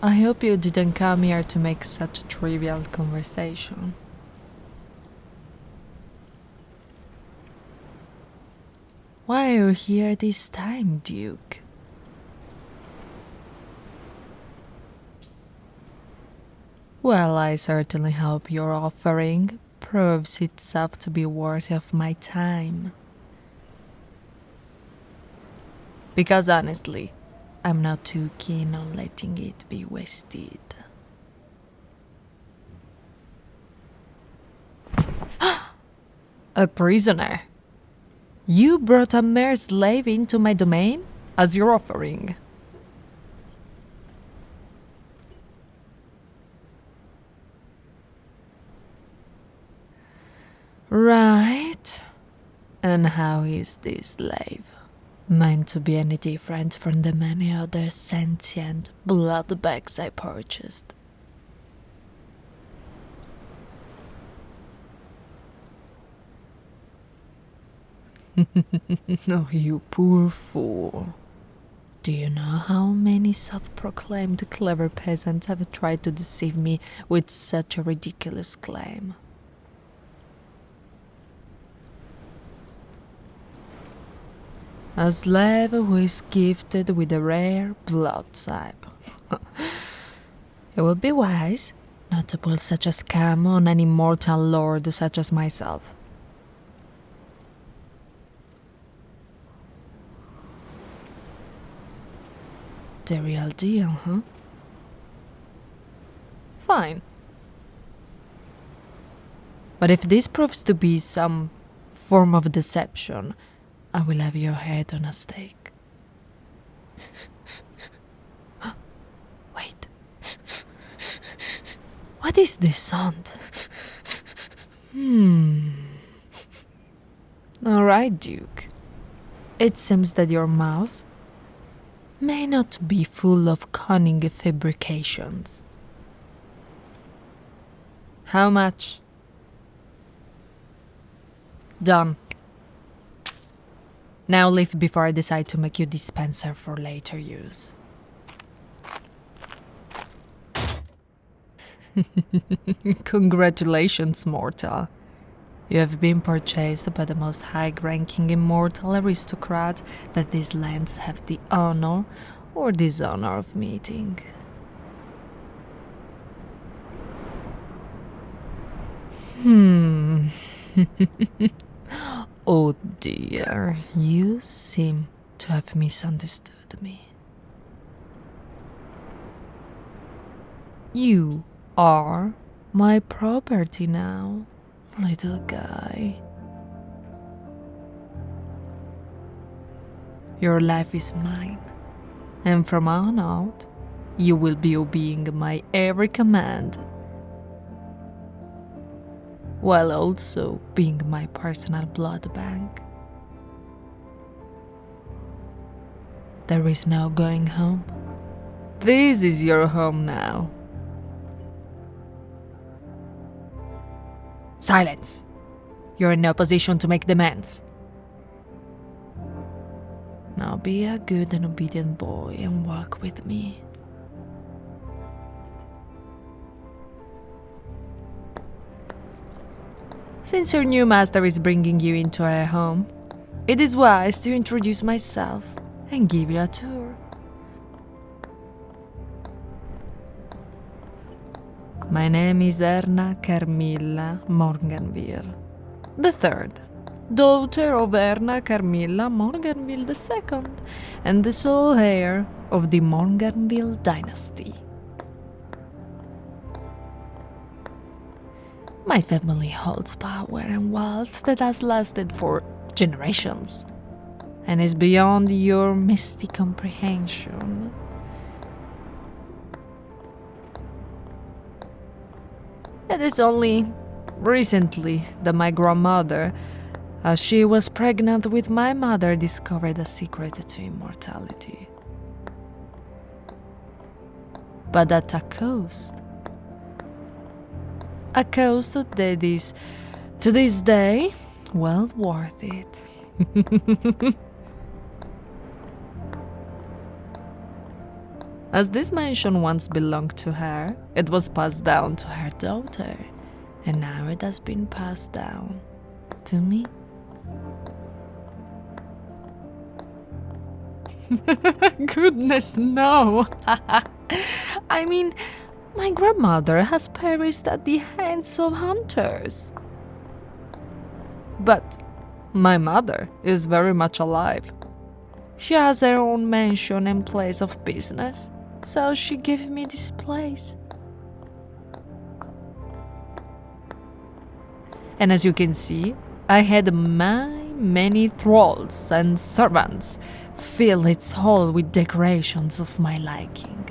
I hope you didn't come here to make such a trivial conversation. Why are you here this time, Duke? Well, I certainly hope your offering proves itself to be worthy of my time. Because honestly, I'm not too keen on letting it be wasted. A prisoner? You brought a mere slave into my domain as your offering. Right. And how is this slave? Meant to be any different from the many other sentient blood bags I purchased? Oh, you poor fool. Do you know how many self-proclaimed clever peasants have tried to deceive me with such a ridiculous claim? A slave who is gifted with a rare blood type. It would be wise not to pull such a scam on an immortal lord such as myself. The real deal, huh? Fine. But if this proves to be some form of deception, I will have your head on a stake. Wait. What is this sound? All right, Duke. It seems that your mouth may not be full of cunning fabrications. How much? Done. Now leave before I decide to make you dispenser for later use. Congratulations, mortal. You have been purchased by the most high-ranking immortal aristocrat that these lands have the honor or dishonor of meeting. Oh dear, you seem to have misunderstood me. You are my property now, little guy. Your life is mine, and from on out, you will be obeying my every command, while also being my personal blood bank. There is no going home. This is your home now. Silence! You're in no position to make demands. Now be a good and obedient boy and walk with me. Since your new master is bringing you into our home, it is wise to introduce myself and give you a tour. My name is Erna Carmilla Morganville, the third, daughter of Erna Carmilla Morganville II, and the sole heir of the Morganville dynasty. My family holds power and wealth that has lasted for generations, and is beyond your misty comprehension. It is only recently that my grandmother, as she was pregnant with my mother, discovered a secret to immortality. But at a cost. A cost that is, to this day, well worth it. As this mansion once belonged to her, it was passed down to her daughter, and now it has been passed down to me. Goodness, no! I mean, my grandmother has perished at the hands of hunters. But my mother is very much alive. She has her own mansion and place of business, so she gave me this place. And as you can see, I had many thralls and servants fill its hall with decorations of my liking.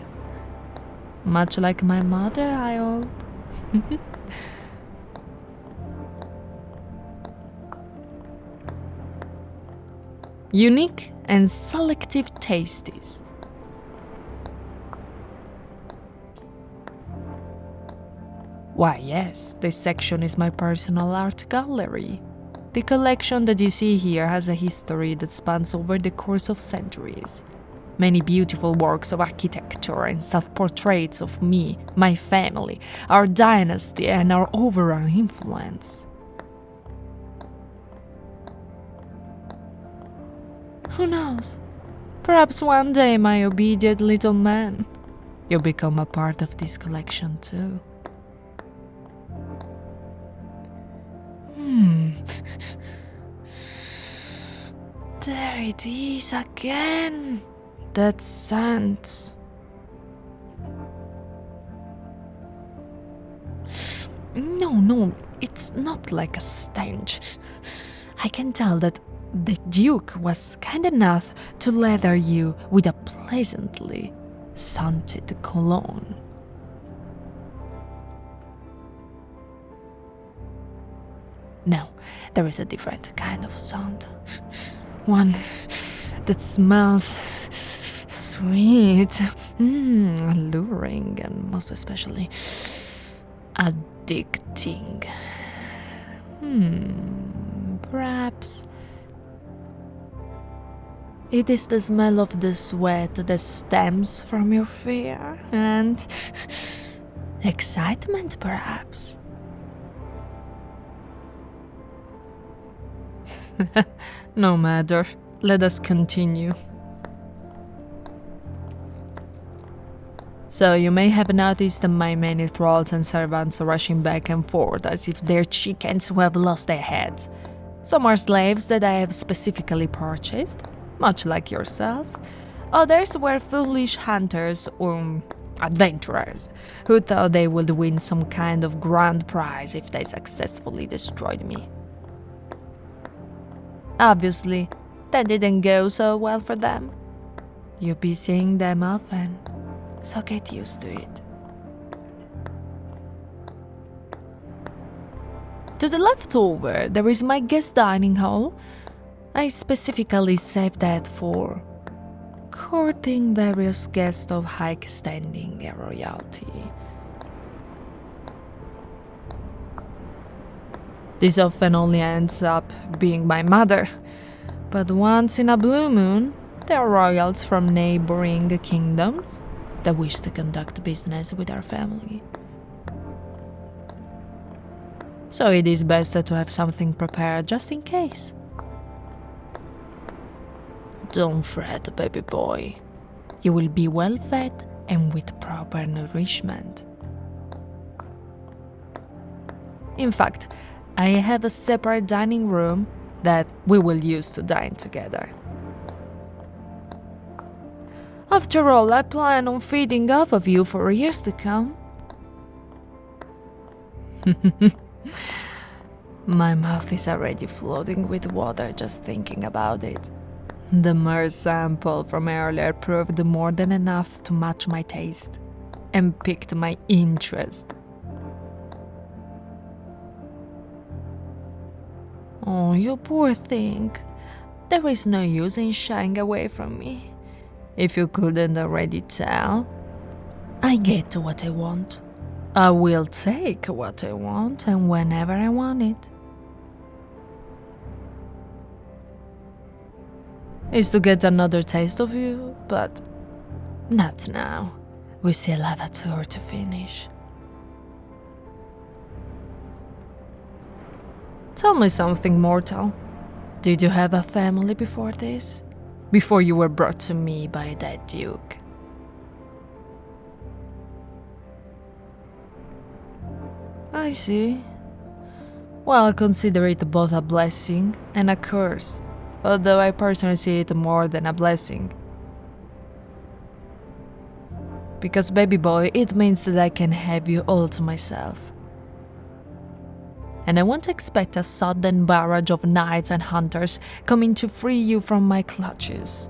Much like my mother, I hold. Unique and selective tastes. Why, yes, this section is my personal art gallery. The collection that you see here has a history that spans over the course of centuries. Many beautiful works of architecture and self-portraits of me, my family, our dynasty, and our overall influence. Who knows? Perhaps one day, my obedient little man, you'll become a part of this collection too. There it is again. That scent. No, it's not like a stench. I can tell that the Duke was kind enough to lather you with a pleasantly scented cologne. No, there is a different kind of scent. One that smells sweet, alluring, and most especially addicting. Perhaps it is the smell of the sweat that stems from your fear and excitement, perhaps. No matter, let us continue. So you may have noticed my many thralls and servants rushing back and forth as if they're chickens who have lost their heads. Some are slaves that I have specifically purchased, much like yourself. Others were foolish hunters or adventurers who thought they would win some kind of grand prize if they successfully destroyed me. Obviously, that didn't go so well for them. You'll be seeing them often, so get used to it. To the left over, there is my guest dining hall. I specifically saved that for courting various guests of high standing and royalty. This often only ends up being my mother, but once in a blue moon, there are royals from neighboring kingdoms that wish to conduct business with our family. So it is best to have something prepared just in case. Don't fret, baby boy. You will be well fed and with proper nourishment. In fact, I have a separate dining room that we will use to dine together. After all, I plan on feeding off of you for years to come. My mouth is already floating with water just thinking about it. The mere sample from earlier proved more than enough to match my taste and piqued my interest. Oh, you poor thing. There is no use in shying away from me. If you couldn't already tell, I get what I want. I will take what I want and whenever I want it. Is to get another taste of you, but not now. We still have a tour to finish. Tell me something, mortal. Did you have a family before this? Before you were brought to me by that duke? I see. Well, consider it both a blessing and a curse, although I personally see it more than a blessing. Because, baby boy, it means that I can have you all to myself. And I won't expect a sudden barrage of knights and hunters coming to free you from my clutches.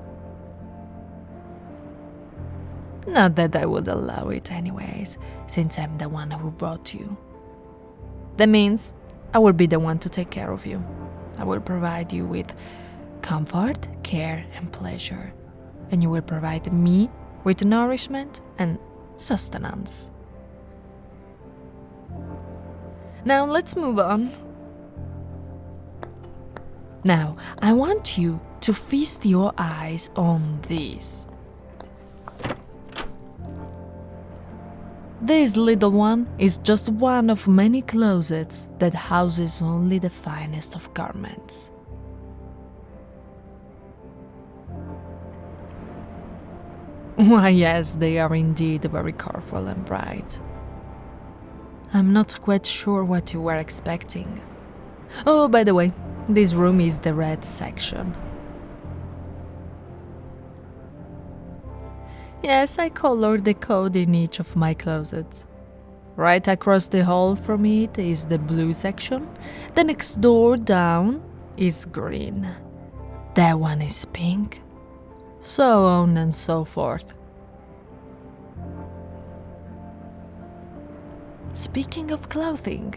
Not that I would allow it anyways, since I'm the one who brought you. That means I will be the one to take care of you. I will provide you with comfort, care, and pleasure. And you will provide me with nourishment and sustenance. Now let's move on. Now, I want you to feast your eyes on this. This little one is just one of many closets that houses only the finest of garments. Why yes, they are indeed very colorful and bright. I'm not quite sure what you were expecting. Oh, by the way, this room is the red section. Yes, I colored the code in each of my closets. Right across the hall from it is the blue section. The next door down is green. That one is pink. So on and so forth. Speaking of clothing,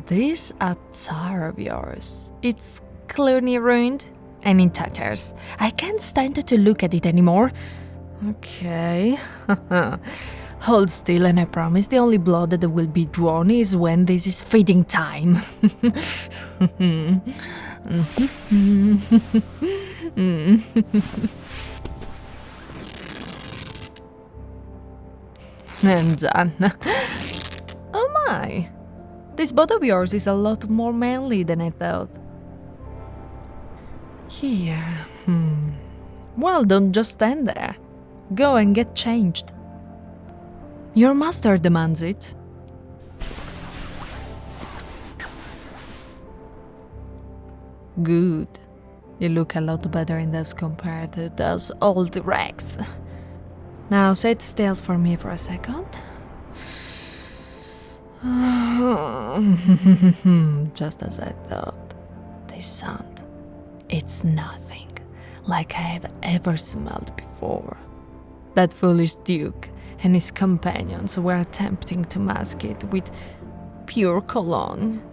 this attire of yours, it's clearly ruined and in tatters. I can't stand to look at it anymore. Okay. Hold still and I promise the only blood that will be drawn is when this is feeding time. And done. Oh my! This boat of yours is a lot more manly than I thought. Here. Well, don't just stand there. Go and get changed. Your master demands it. Good. You look a lot better in this compared to those old rags. Now sit still for me for a second. Just as I thought. This sound, it's nothing like I have ever smelled before. That foolish duke and his companions were attempting to mask it with pure cologne.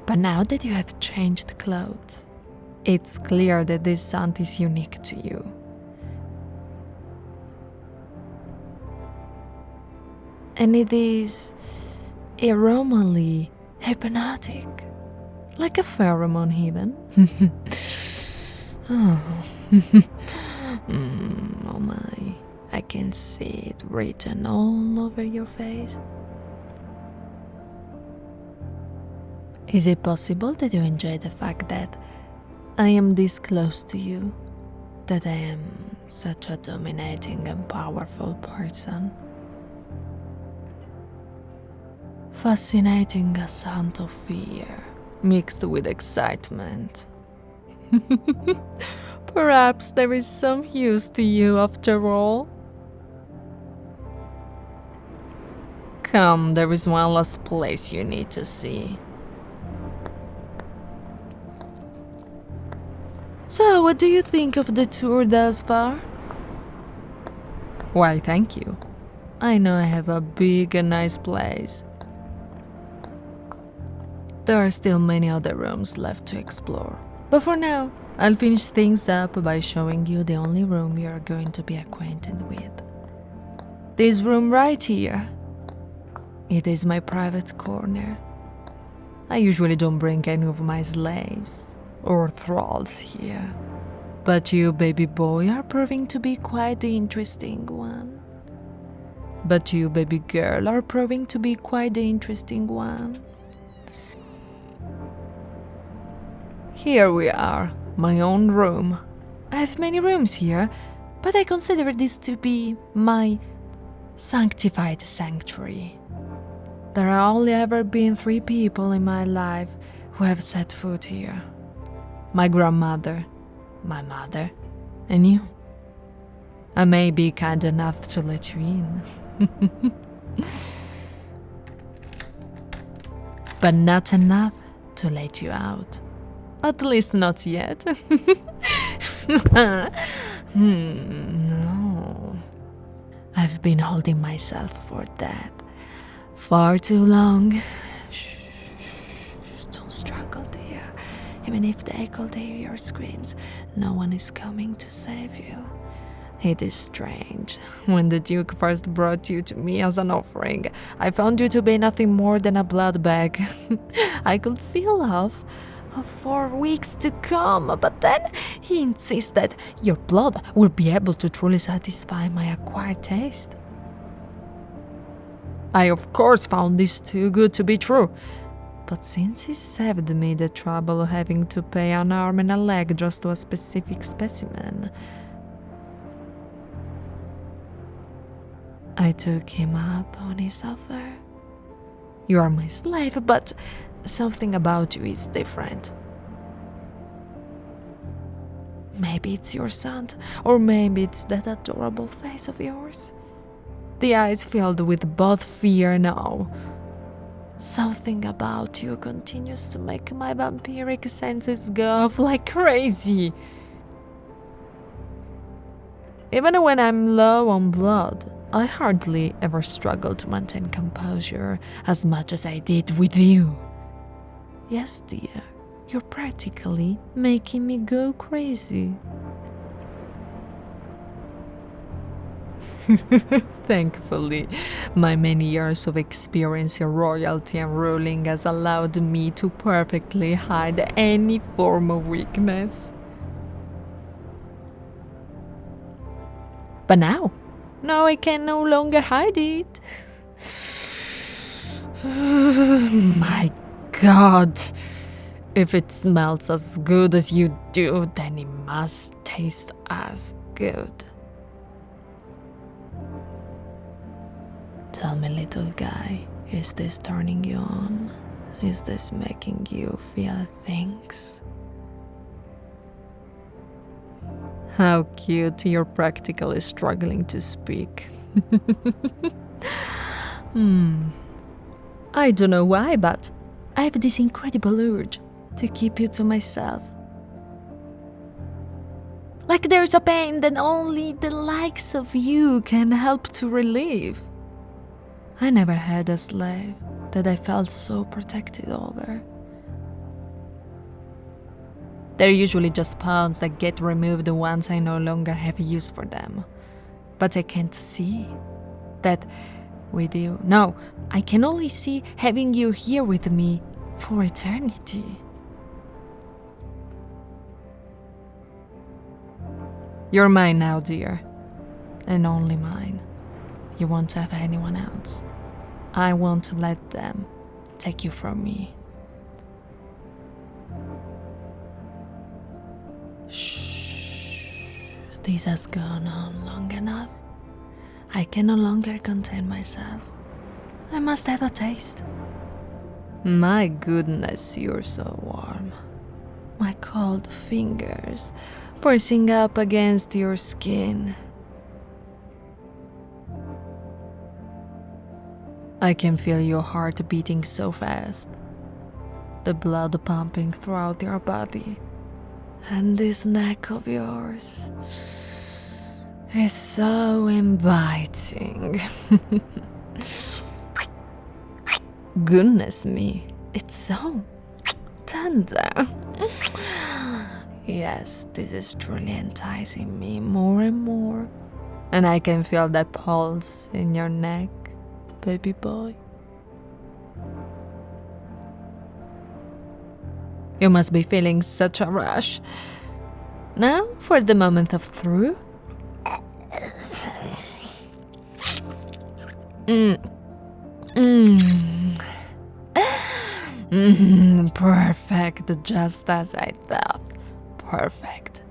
But now that you have changed clothes, it's clear that this scent is unique to you. And it is aromally hypnotic, like a pheromone even. Oh my, I can see it written all over your face. Is it possible that you enjoy the fact that I am this close to you, that I am such a dominating and powerful person? Fascinating a sound of fear mixed with excitement. Perhaps there is some use to you after all. Come, there is one last place you need to see. So, what do you think of the tour thus far? Why, thank you. I know I have a big and nice place. There are still many other rooms left to explore. But for now, I'll finish things up by showing you the only room you are going to be acquainted with. This room right here. It is my private corner. I usually don't bring any of my slaves or thralls here. But you, baby boy, are proving to be quite the interesting one. But you, baby girl, are proving to be quite the interesting one. Here we are, my own room. I have many rooms here, but I consider this to be my sanctified sanctuary. There have only ever been 3 people in my life who have set foot here. My grandmother, my mother, and you. I may be kind enough to let you in. But not enough to let you out. At least not yet. No. I've been holding myself for that far too long. Shh, don't struggle, dear. Even if they could hear your screams, no one is coming to save you. It is strange. When the Duke first brought you to me as an offering, I found you to be nothing more than a blood bag. I could feel off for weeks to come, but then he insists that your blood will be able to truly satisfy my acquired taste. I of course found this too good to be true, but since he saved me the trouble of having to pay an arm and a leg just to a specific specimen, I took him up on his offer. You are my slave, but something about you is different. Maybe it's your son, or maybe it's that adorable face of yours. The eyes filled with both fear and awe. Something about you continues to make my vampiric senses go off like crazy. Even when I'm low on blood, I hardly ever struggle to maintain composure as much as I did with you. Yes, dear, you're practically making me go crazy. Thankfully, my many years of experience in royalty and ruling has allowed me to perfectly hide any form of weakness. But now I can no longer hide it. My God, if it smells as good as you do, then it must taste as good. Tell me, little guy, is this turning you on? Is this making you feel things? How cute, you're practically struggling to speak. I don't know why, but I have this incredible urge to keep you to myself. Like there's a pain that only the likes of you can help to relieve. I never had a slave that I felt so protected over. They're usually just pawns that get removed once I no longer have use for them. But I can't see that with you. No, I can only see having you here with me for eternity. You're mine now, dear, and only mine. You won't have anyone else. I won't let them take you from me. Shh. This has gone on long enough. I can no longer contain myself. I must have a taste. My goodness, you're so warm. My cold fingers pressing up against your skin. I can feel your heart beating so fast, the blood pumping throughout your body, and this neck of yours is so inviting. Goodness me, it's so tender. Yes, this is truly enticing me more and more, and I can feel that pulse in your neck, baby boy. You must be feeling such a rush. Now for the moment of truth. Perfect, just as I thought. Perfect.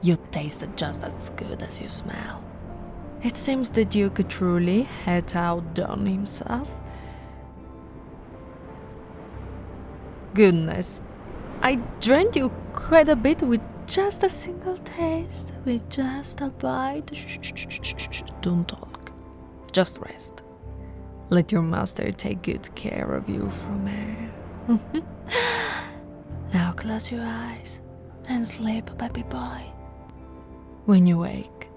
You tasted just as good as you smell. It seems the Duke truly had outdone himself. Goodness, I drained you quite a bit with just a single taste, with just a bite. Shh, don't talk. Just rest. Let your master take good care of you from here. Now close your eyes and sleep, baby boy. When you wake,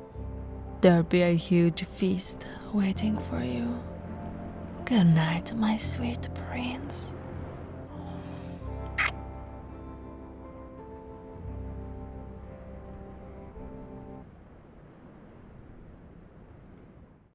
there'll be a huge feast waiting for you. Good night, my sweet prince.